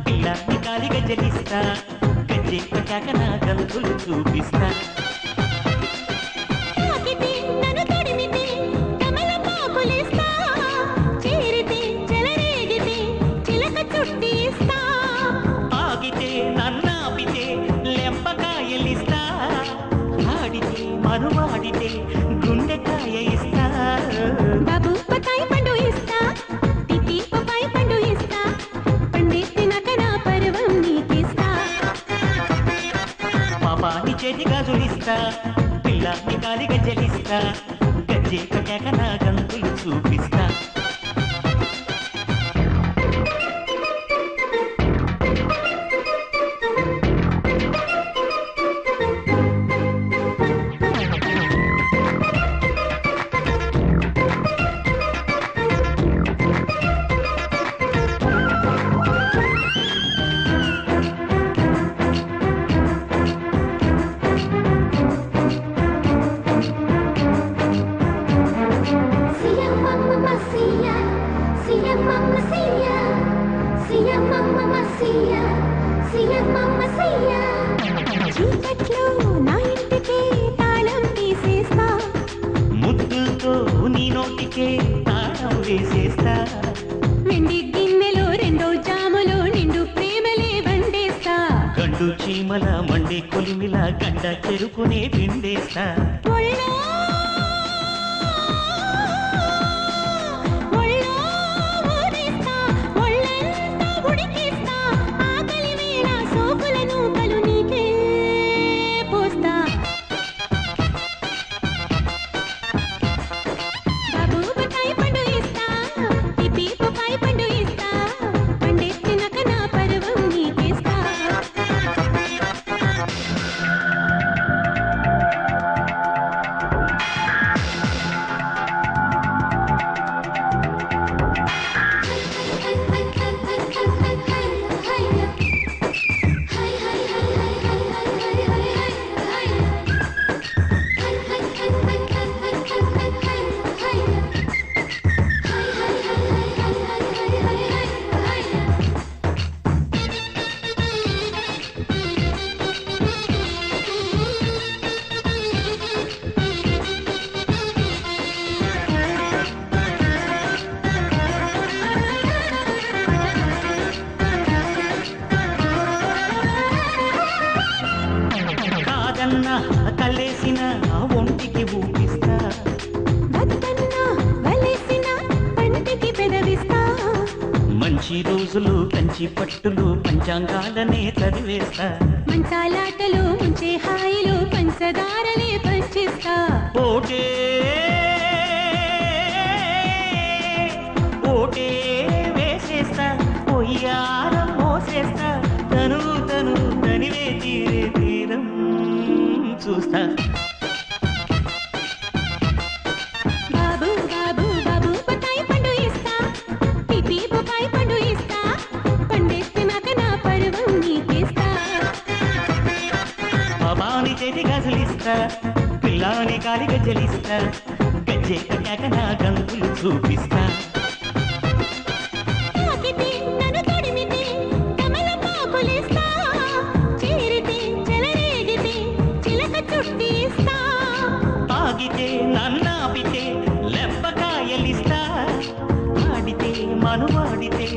పిల్లాన్ని కాలిగా జలిస్తా గజ్జె పట్టాక నా గంతులు చూపిస్తా ఆగితే నన్నాపితే లెంపకాయలిస్తా ఆడితే మనువాడితే గుండెకాయ ఇస్తా బాబు బతాయి పండు ఇస్తా తితి పపాయి పండు ఇస్తా పండితినక నా పర్వం నీకిస్తా పాపాని చేతి గాజులిస్తా పిల్లాన్ని కాలిగా జలిస్తా గజ్జె కట్టాక నా గంతులు చూపిస్తా ముద్దుతో నీ నోటికే తాళం వేసేస్తా వెండి గిన్నెలో రెండో జాములో నిండు ప్రేమలే వండేస్తా గండు చీమల మండి కొలిమిల గండ చెరుకునే పిండేస్తా కలేసిన ఒంటికి ఊపిస్తా పంటికి పెదవిస్తా మంచి రోజులు కంచి పట్టులు పంచాంగాలనే చదివేస్తా మంచాలాటలు ముంచే హాయిలు పంచదారలే పంచిస్తా ఓటే ఓటే వేసేస్తా పొయ్యారం మోసేస్తా తను తనివే తీరే తీరం చూస్తా బాబు బాబు బాబు బతాయి పండు ఇస్తా తితి పపాయి పండు ఇస్తా పండితినక నా పర్వం నీకిస్తా బాబాని చేతి గాజులిస్తా పిల్లాని కాలిగా జలిస్తా గజ్జె కట్టాక నా గంతులు చూపిస్తా ఆగితే నన్నాపితే లెంపకాయలిస్తా ఆడితే మనువాడితే